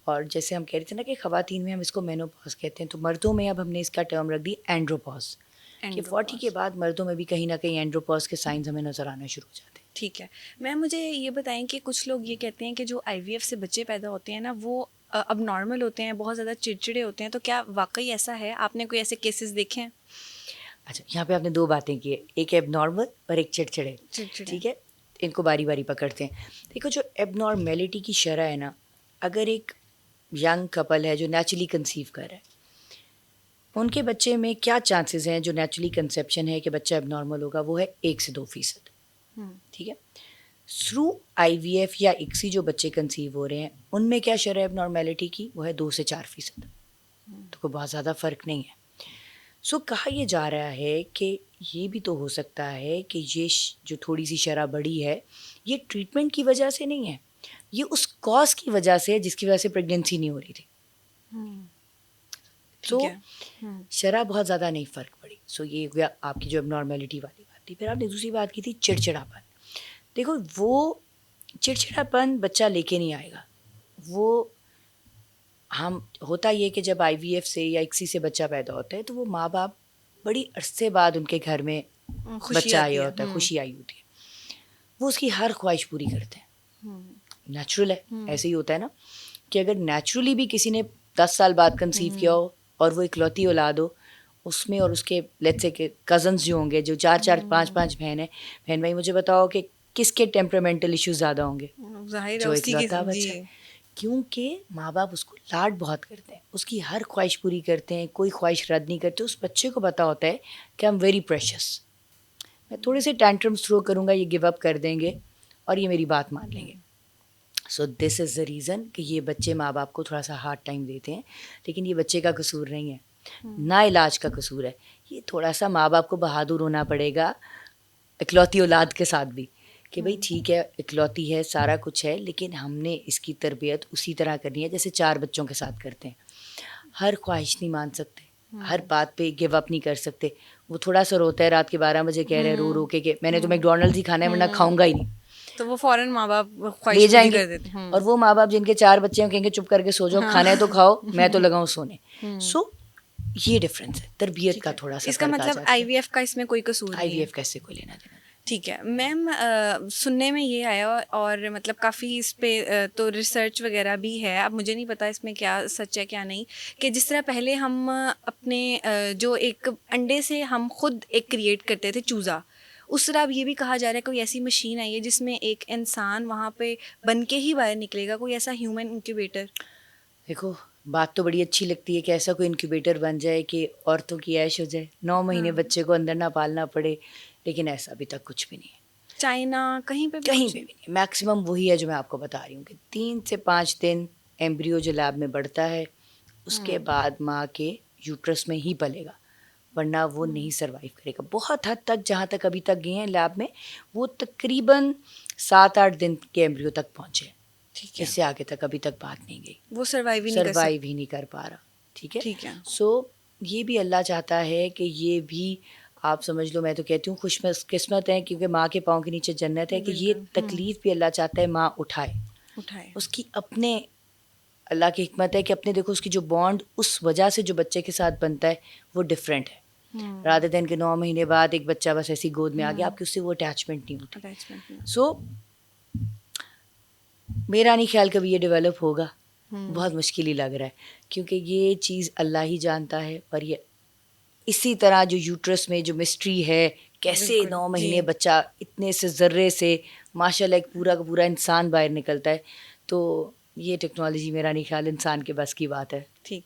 اور جیسے ہم کہہ رہے تھے نا کہ خواتین میں ہم اس کو مینوپاز کہتے ہیں، تو مردوں میں اب ہم نے اس کا ٹرم رکھ دی اینڈروپاز، کہ 40 کے بعد مردوں میں بھی کہیں نہ کہیں اینڈروپاز کے سائنز ہمیں نظر آنا شروع ہو جاتے ہیں. ٹھیک ہے میم، مجھے یہ بتائیں کہ کچھ لوگ یہ کہتے ہیں کہ جو آئی وی ایف سے بچے پیدا ہوتے ہیں نا وہ اب نارمل ہوتے ہیں، بہت زیادہ چڑچڑے ہوتے ہیں، تو کیا واقعی ایسا ہے؟ آپ نے کوئی ایسے کیسز دیکھے ہیں؟ اچھا، یہاں پہ آپ نے دو باتیں کی ہے، ایک ایب نارمل اور ایک چڑچڑے. ٹھیک ہے، ان کو باری باری پکڑتے ہیں. دیکھو جو ایب نارمیلٹی کی شرح ہے نا، اگر ایک ینگ کپل ہے جو نیچرلی کنسیو کر رہا ہے، ان کے بچے میں کیا چانسز ہیں جو نیچرلی کنسیپشن ہے کہ بچہ ایب نارمل ہوگا، وہ ہے 1 سے 2%. ٹھیک ہے، تھرو آئی وی ایف یا اکسی جو بچے کنسیو ہو رہے ہیں ان میں کیا شرح ایب نارمیلٹی کی، وہ ہے 2 سے 4%. تو کوئی بہت زیادہ فرق نہیں ہے. سو کہا یہ جا رہا ہے کہ یہ بھی تو ہو سکتا ہے کہ یہ جو تھوڑی سی شرح بڑی ہے یہ ٹریٹمنٹ کی وجہ سے نہیں ہے، یہ اس کاز کی وجہ سے جس کی وجہ سے پریگنینسی نہیں ہو رہی تھی. تو شرح بہت زیادہ نہیں فرق پڑی. سو یہ ہو گیا آپ کی جو اب نارمیلٹی والی بات تھی. پھر آپ نے دوسری بات کی تھی چڑچڑاپن. دیکھو وہ چڑچڑاپن بچہ لے کے نہیں آئے گا. وہ ہم ہوتا یہ کہ جب آئی وی ایف سے یا اکسی سے بچہ پیدا ہوتا ہے تو وہ ماں باپ بڑی عرصے بعد ان کے گھر میں بچہ آیا ہوتا ہے، خوشی آئی ہوتی ہے، وہ اس کی ہر خواہش پوری کرتے ہیں. نیچرل ہے، ایسے ہی ہوتا ہے نا کہ اگر نیچرلی بھی کسی نے 10 سال بعد کنسیو کیا ہو اور وہ اکلوتی اولاد ہو، اس میں اور اس کے لیٹس سے کہ کزنس جو ہوں گے جو 4 5 بہن ہیں، بہن بھائی مجھے بتاؤ کہ کس کے ٹیمپرامنٹل ایشوز زیادہ ہوں گے؟ جو اکلوتا بچہ ہے. کیونکہ ماں باپ اس کو لاڈ بہت کرتے ہیں، اس کی ہر خواہش پوری کرتے ہیں، کوئی خواہش رد نہیں کرتے. اس بچے کو پتہ ہوتا ہے کہ آئی ایم ویری پریشیس، میں تھوڑے سے ٹینٹرمس تھرو کروں گا یہ گیو اپ کر دیں گے اور یہ میری بات مان لیں گے. سو دس از دا ریزن کہ یہ بچے ماں باپ کو تھوڑا سا ہارڈ ٹائم دیتے ہیں. لیکن یہ بچے کا قصور نہیں ہے، نہ علاج کا قصور ہے. یہ تھوڑا سا ماں باپ کو بہادر ہونا پڑے گا اکلوتی اولاد کے ساتھ بھی، کہ بھئی ٹھیک ہے اکلوتی ہے، سارا کچھ ہے، لیکن ہم نے اس کی تربیت اسی طرح کرنی ہے جیسے 4 بچوں کے ساتھ کرتے ہیں. ہر خواہش نہیں مان سکتے، ہر بات پہ گیو اپ نہیں کر سکتے. وہ تھوڑا سا روتا ہے رات کے 12 بجے، کہہ رہے رو رو کے کہ میں نے تو میکڈونلڈز ہی کھانا ہے ورنہ کھاؤں گا ہی نہیں، تو وہ فوراً ماں باپ لے خواہش جائیں پوری گے. کر دیتے ہیں. اور وہ ماں باپ جن کے 4 بچے ہیں کہیں گے چپ کر کے سو جاؤ، کھانا ہے تو کھاؤ، میں تو لگاؤں سونے. سو یہ ڈفرینس ہے، تربیت کا تھوڑا سا اس کا فرق آ مطلب جاتا ہے. آئی وی ایف کا اس میں کوئی قصور آئی نہیں وی ہے. ایف کیسے کوئی لینا دینا. ٹھیک ہے میم، سننے میں یہ آیا اور مطلب کافی اس پہ تو ریسرچ وغیرہ بھی ہے، اب مجھے نہیں پتا اس میں کیا سچ ہے کیا نہیں، کہ جس طرح پہلے ہم اپنے جو ایک انڈے سے ہم خود ایک کریٹ کرتے تھے چوزا، اس طرح اب یہ بھی کہا جا رہا ہے کوئی ایسی مشین آئی ہے جس میں ایک انسان وہاں پہ بن کے ہی باہر نکلے گا، کوئی ایسا ہیومن انکیوبیٹر. دیکھو بات تو بڑی اچھی لگتی ہے کہ ایسا کوئی انکیوبیٹر بن جائے کہ عورتوں کی عیش ہو جائے، 9 مہینے بچے کو اندر نہ پالنا پڑے، لیکن ایسا ابھی تک کچھ بھی نہیں ہے. چائنا کہیں پہ بھی کہیں کچھ پہ بھی نہیں. میکسیمم وہی ہے جو میں آپ کو بتا رہی ہوں کہ 3 سے 5 دن ایمبریو جو لیب میں بڑھتا ہے اس کے بعد ماں کے یوٹرس میں ہی پلے گا، ورنہ وہ نہیں سروائیو کرے گا. بہت حد تک جہاں تک ابھی تک گئے ہیں لیب میں وہ تقریباً 7-8 دن کے ایمبریو تک پہنچے. اس سے آگے تک ابھی تک بات نہیں گئی، وہ سروائیو ہی نہیں کر پا رہا. ٹھیک ہے. سو یہ بھی اللہ چاہتا ہے کہ یہ بھی آپ سمجھ لو، میں تو کہتی ہوں خوش قسمت ہے کیونکہ ماں کے پاؤں کے نیچے جنت ہے، کہ یہ تکلیف بھی اللہ چاہتا ہے ماں اٹھائے. اس کی اپنے اللہ کی حکمت ہے کہ اپنے دیکھو اس کی جو بانڈ اس وجہ سے جو بچے کے ساتھ بنتا ہے وہ ڈفرینٹ ہے. رادر دین کہ 9 مہینے بعد ایک بچہ بس ایسی گود میں آ گیا، آپ کی اس سے وہ اٹیچمنٹ نہیں ہوتی. سو میرا نہیں خیال کبھی یہ ڈیولپ ہوگا، بہت مشکل ہی لگ رہا ہے کیونکہ یہ چیز اللہ ہی جانتا ہے. اور یہ اسی طرح جو یوٹرس میں جو مسٹری ہے، کیسے 9 مہینے بچہ اتنے سے ذرے سے ماشاء اللہ ایک پورا کا پورا انسان باہر نکلتا ہے. تو یہ ٹیکنالوجی میرا نہیں خیال انسان کے بس کی بات ہے.